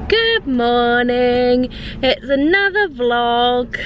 Good morning, it's another vlog.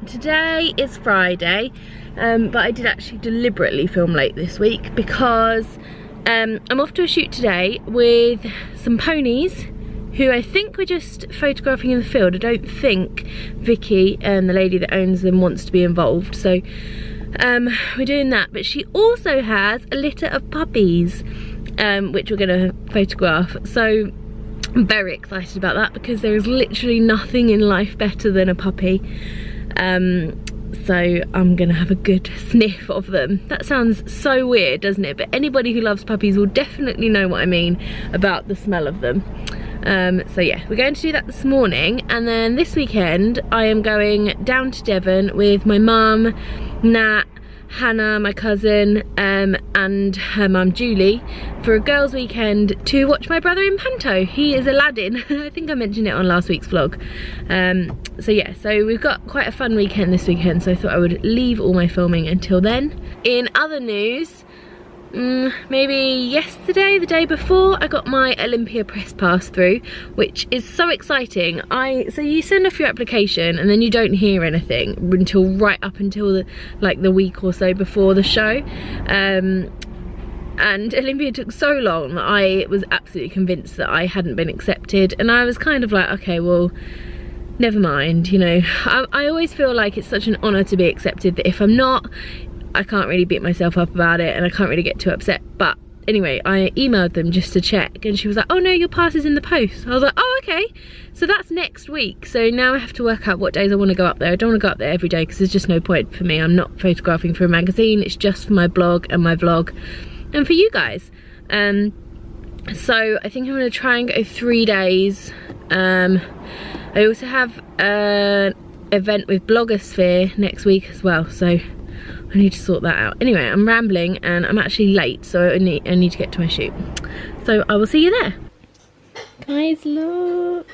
Today is Friday, but I did actually deliberately film late this week because I'm off to a shoot today with some ponies who I think we're just photographing in the field. I don't think Vicky, the lady that owns them, wants to be involved, so we're doing that. But she also has a litter of puppies, which we're going to photograph, so I'm very excited about that because there is literally nothing in life better than a puppy. So I'm gonna have a good sniff of them. That sounds so weird, doesn't it? But anybody who loves puppies will definitely know what I mean about the smell of them. So yeah, we're going to do that this morning, and then this weekend I am going down to Devon with my mum, Nat, Hannah, my cousin, and her mum Julie for a girls' weekend to watch my brother in Panto. He is Aladdin. I think I mentioned it on last week's vlog. So yeah, so we've got quite a fun weekend this weekend, so I thought I would leave all my filming until then. In other news, maybe yesterday, the day before, I got my Olympia press pass through, which is so exciting. So you send off your application and then you don't hear anything until right up until the week or so before the show. And Olympia took so long that I was absolutely convinced that I hadn't been accepted, and I was kind of like, okay, well, never mind, you know. I always feel like it's such an honour to be accepted that if I'm not, I can't really beat myself up about it and I can't really get too upset. But anyway, I emailed them just to check, and she was like, oh no, your pass is in the post. I was like, oh okay, so that's next week. So now I have to work out what days I want to go up there. I don't want to go up there every day because there's just no point for me. I'm not photographing for a magazine, it's just for my blog and my vlog and for you guys. So I think I'm going to try and go 3 days. I also have an event with Blogosphere next week as well, so I need to sort that out. Anyway, I'm rambling and I'm actually late, so I need to get to my shoot. So I will see you there. Guys, look.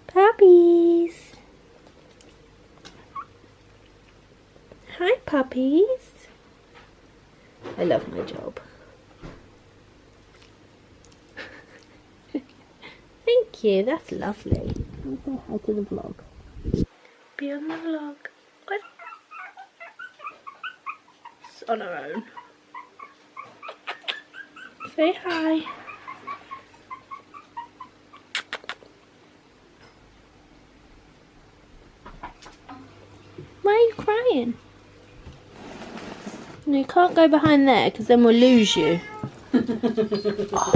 Puppies. Hi, puppies. I love my job. Thank you, that's lovely. I'll say hi to the vlog. Be on the vlog. What? On our own. Say hi. Why are you crying? No, you can't go behind there because then we'll lose you. Oh.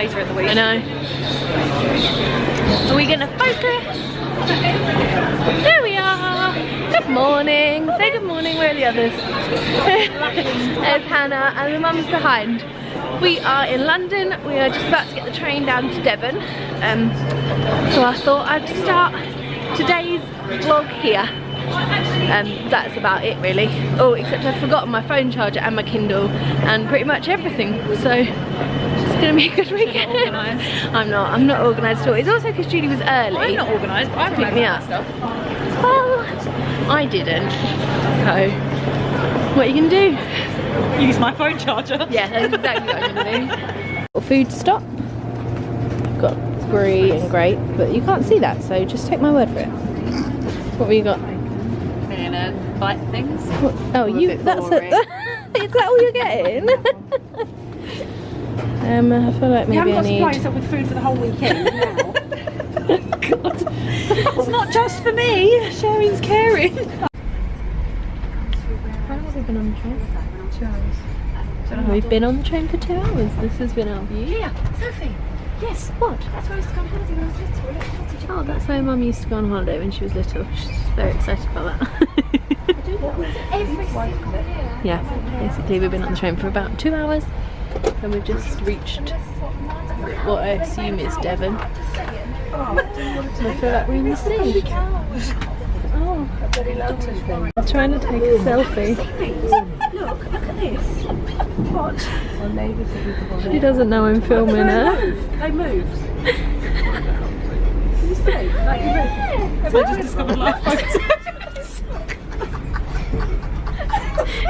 later in the week. I know. Are we gonna focus? There we are. Good morning. Say good morning. Where are the others? There's Hannah and the mum's behind. We are in London. We are just about to get the train down to Devon. So I thought I'd start today's vlog here. That's about it really. Oh, except I've forgotten my phone charger and my Kindle and pretty much everything. So it's gonna be a good weekend. I'm not organised at all. It's also because Julie was early. I'm not organised, but I picked me up. Well, I didn't. So what are you gonna do? Use my phone charger. Yeah, that's exactly what I'm gonna do. Food stop. Got brie and grape, but you can't see that, so just take my word for it. What have you got? And bite things. What? Oh, you. That's it. Is that all you're getting? I feel like maybe I need. You haven't got to supply yourself with food for the whole weekend now. God, it's not just for me. Sharing's caring. How long have we been on the train? 2 hours. We've been on the train for 2 hours. This has been our view. Yeah, Sophie. Yes. What? That's where I used to go on holiday when I was little. Oh, that's where Mum used to go on holiday when she was little. She's very excited about that. Yeah, basically we've been on the train for about 2 hours and we've just reached what I assume is Devon. And I feel like we're in the sea. Oh, I'm trying to take a selfie. Look at this. What? She doesn't know I'm filming her. They move. You say? Like you move. Have I just discovered life photos?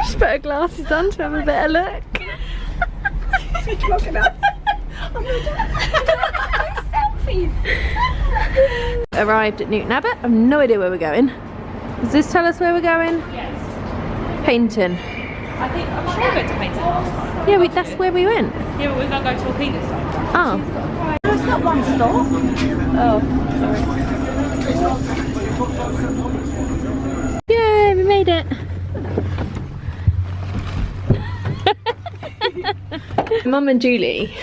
She's put her glasses on to have a better look. You're looking at. I'm not doing selfies. Arrived at Newton Abbot. I have no idea where we're going. Does this tell us where we're going? Yes. Painting. I think I'm sure we went to Painting last time. Yeah, that's where we went. Yeah, but we're going to go to Torquay this time. Oh. There's not one stop. Oh, sorry. Yay, we made it. Mum and Julie,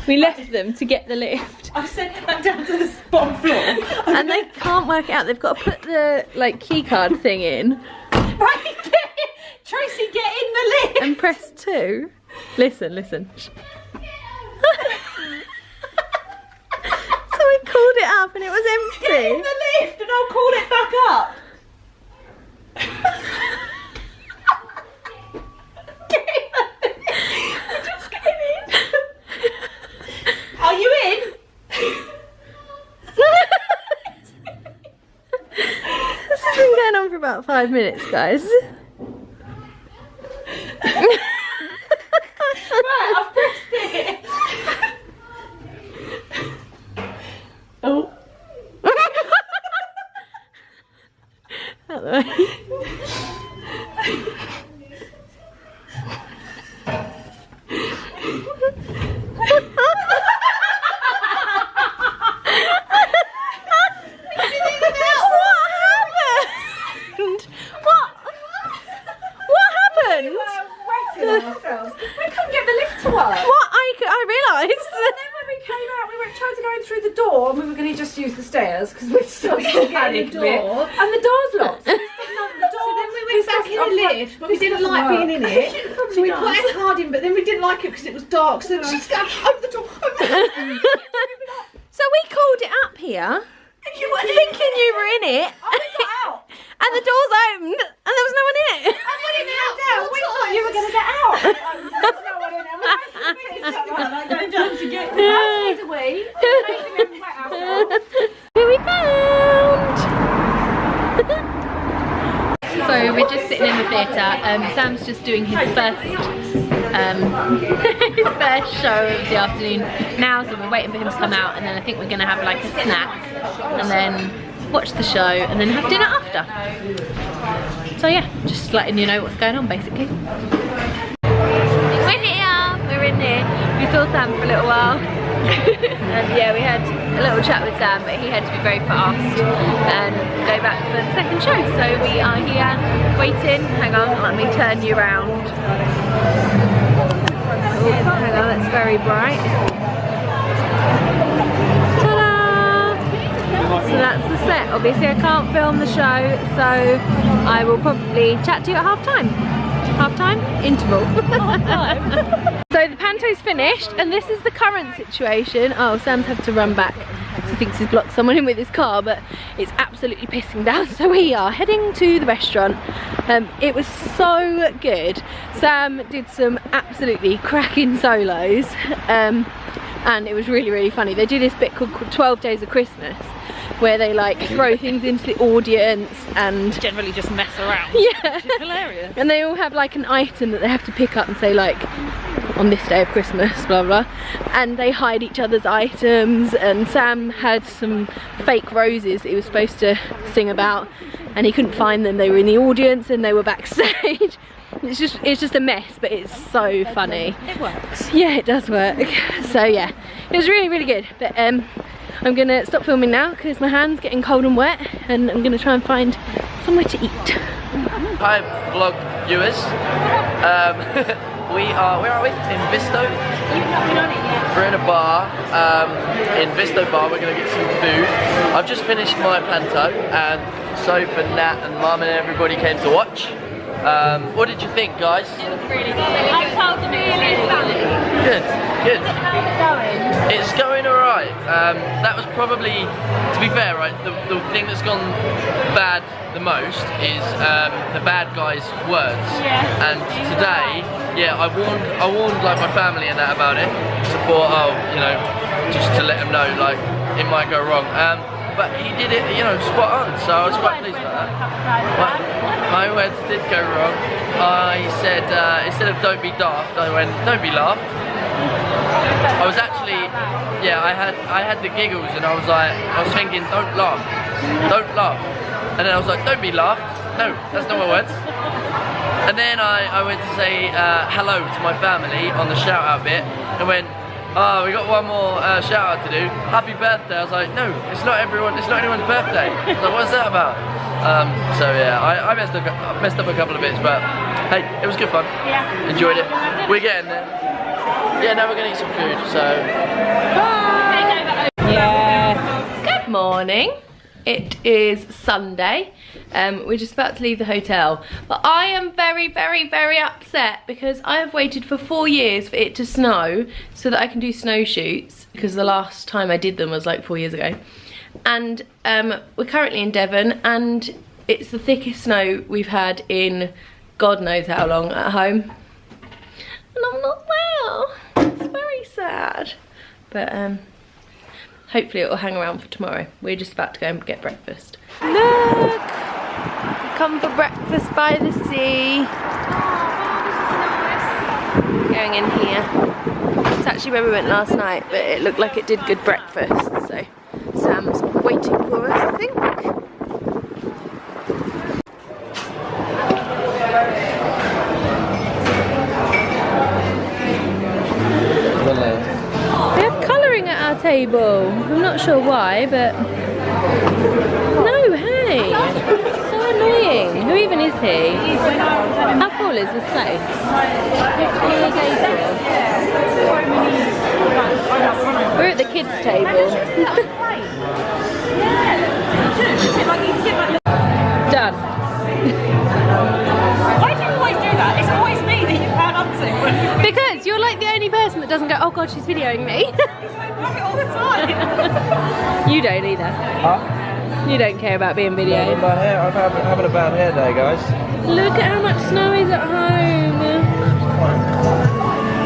we left them to get the lift. I've sent it back down to the bottom floor. And they can't work it out. They've got to put the key card thing in. Right, Tracy, get in the lift. And press 2. Listen. So we called it up and it was empty. Get in the lift and I'll call it back up. Get in the lift. We're just getting in. Are you in? This has been going on for about 5 minutes, guys. Right, I've pressed it. Oh. Out the way. Use the stairs because we're still panicked and the door's locked. So then we went back in the lift, but we didn't like being in it. So we put our card in, but then we didn't like it because it was dark. So then she's going, open the door. So we called it up here, thinking you were in it. I got out. And the door's opened, and there was no one in it. And when it got out, we thought you were going to get out. There's no one in there. I'm going down to get the house away. Who we found? So we're just sitting in the theatre. Sam's just doing his first show of the afternoon now, so we're waiting for him to come out, and then I think we're going to have like a snack, and then watch the show, and then have dinner after. So yeah, just letting you know what's going on basically. We're here, we're in here. We saw Sam for a little while. And yeah, we had a little chat with Sam, but he had to be very fast and go back for the second show. So we are here waiting. Hang on, let me turn you around. Oh, hang on, that's very bright. So that's the set. Obviously I can't film the show, so I will probably chat to you at half time. Half time? Interval. Half time. So So the panto's finished, and this is the current situation. Oh, Sam's had to run back. He thinks he's blocked someone in with his car, but it's absolutely pissing down. So we are heading to the restaurant. It was so good. Sam did some absolutely cracking solos, and it was really, really funny. They do this bit called 12 Days of Christmas, where they like throw things into the audience and generally just mess around. Yeah, which is hilarious. And they all have like an item that they have to pick up and say like, on this day of Christmas, blah blah, and they hide each other's items. And Sam had some fake roses that he was supposed to sing about, and he couldn't find them. They were in the audience and they were backstage. It's just a mess, but it's so funny. It works. Yeah, it does work. So yeah, it was really, really good. But I'm gonna stop filming now because my hand's getting cold and wet, and I'm gonna try and find somewhere to eat. Hi vlog viewers. Where are we? In Visto. We're in a bar, in Visto bar. We're gonna get some food. I've just finished my panto, and Soph and Nat and Mum and everybody came to watch. What did you think, guys? It was really good. I told them it was really funny. Good, good. How's it going? It's going alright. That was probably, to be fair, right, the thing that's gone bad the most is the bad guy's words. Yeah. And today, yeah, I warned like my family and that about it. So thought, oh, you know, just to let them know, like, it might go wrong. But he did it, you know, spot on, so I was quite pleased about that. My words did go wrong. I said, instead of don't be daft, I went, don't be laughed. I was actually, yeah, I had the giggles, and I was thinking, don't laugh. And then I was like, don't be laughed. No, that's not my words. And then I went to say hello to my family on the shout out bit, and went, oh, we got one more shout out to do. Happy birthday. I was like, no, it's not anyone's birthday. I was like, what's that about? So yeah, I messed up a couple of bits, but hey, it was good fun. Yeah. Enjoyed it. We're getting there. Yeah, now we're gonna eat some food, so. Bye. Yeah. Good morning. It is Sunday. We're just about to leave the hotel, but I am very, very, very upset because I have waited for 4 years for it to snow so that I can do snow shoots, because the last time I did them was like 4 years ago. And we're currently in Devon, and it's the thickest snow we've had in God knows how long at home. And I'm not there. It's very sad. But hopefully it will hang around for tomorrow. We're just about to go and get breakfast. Look! Come for breakfast by the sea. Going in here. It's actually where we went last night, but it looked like it did good breakfast. So Sam's waiting for us, I think. We have colouring at our table. I'm not sure why, but no, hey, so annoying. Who even is he? How cool is this place? We're at the kids' table. Done. Why do you always do that? It's always me that you pan up to. Because you're like the only person that doesn't go, oh god, she's videoing me. All the time. You don't either. Huh? You don't care about being videoed. I'm having a bad hair day, guys. Look at how much snow is at home.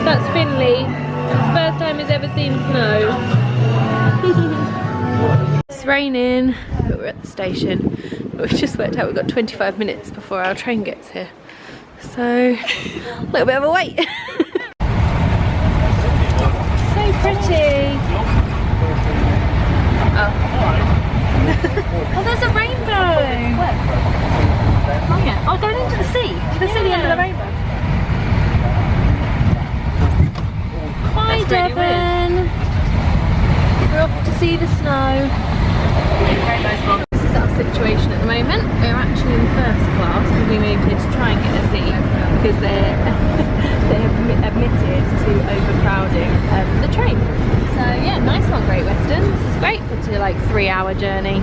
That's Finley. It's the first time he's ever seen snow. It's raining, but we're at the station. We've just worked out we've got 25 minutes before our train gets here. So, a little bit of a wait. So pretty. Oh. Oh, there's a rainbow. Oh yeah. Oh, going into the sea. You can see the end of the rainbow. Hi, Devon. We're off to see the snow. This is our situation at the moment. We're actually in first class because we moved here to try and get a seat because they're admitted to overcrowding the train. So yeah, nice one, Great Western. This is great for like 3-hour journey.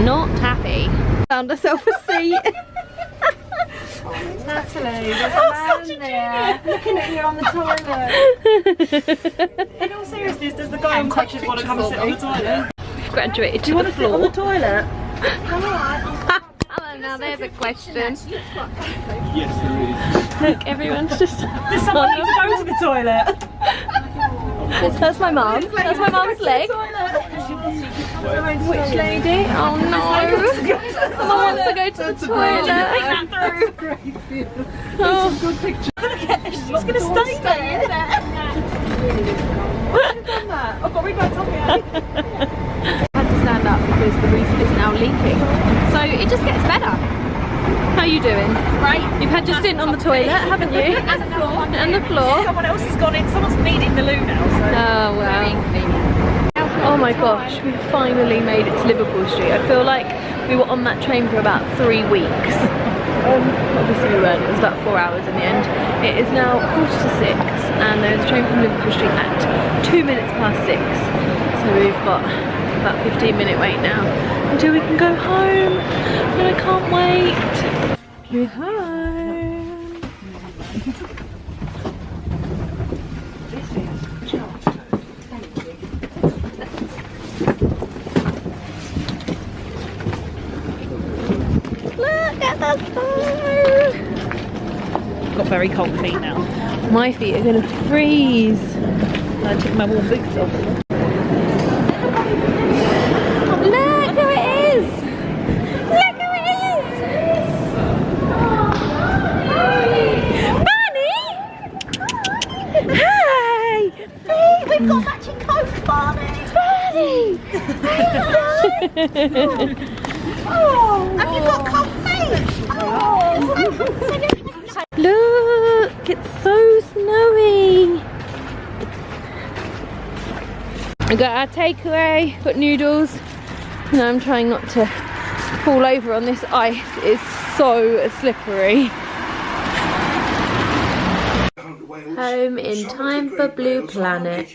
Not happy. Found herself a seat. Natalie, there's a man there looking at you on the toilet. In all seriousness, does the guy on crutches want to come and sit on the toilet? We've graduated to the floor. On the toilet? Hello, now there's a question. Yes, there is. Look, everyone's just... Does someone need to go to the toilet? That's my mum. That's my mum's leg. Which lady? Oh no. Someone wants to go to the toilet. Oh. She's going to stay there, isn't it? I've got to read my tummy out. I had to stand up because the roof is now leaking. So it just gets better. How are you doing? Right. You've had your stint on the toilet, haven't you? And the floor. And the floor. Someone else has gone in. Someone's feeding the loo now. So. Oh wow. Oh my gosh, we finally made it to Liverpool Street. I feel like we were on that train for about 3 weeks. Obviously we weren't, it was about 4 hours in the end. It is now 5:45 and there's a train from Liverpool Street at 2 minutes past 6. So we've got about 15-minute wait now until we can go home. And I can't wait. We're home. Look at the snow! Got very cold feet now. My feet are gonna freeze. I took my warm boots off. Look who it is! Look who it is! Barney! Hi! We've got matching coats, Barney. Barney! Oh, have you got cold feet? Oh, look, it's so snowy. We got our takeaway, got noodles, and I'm trying not to fall over on this ice. It's so slippery. Home in time for Blue Planet.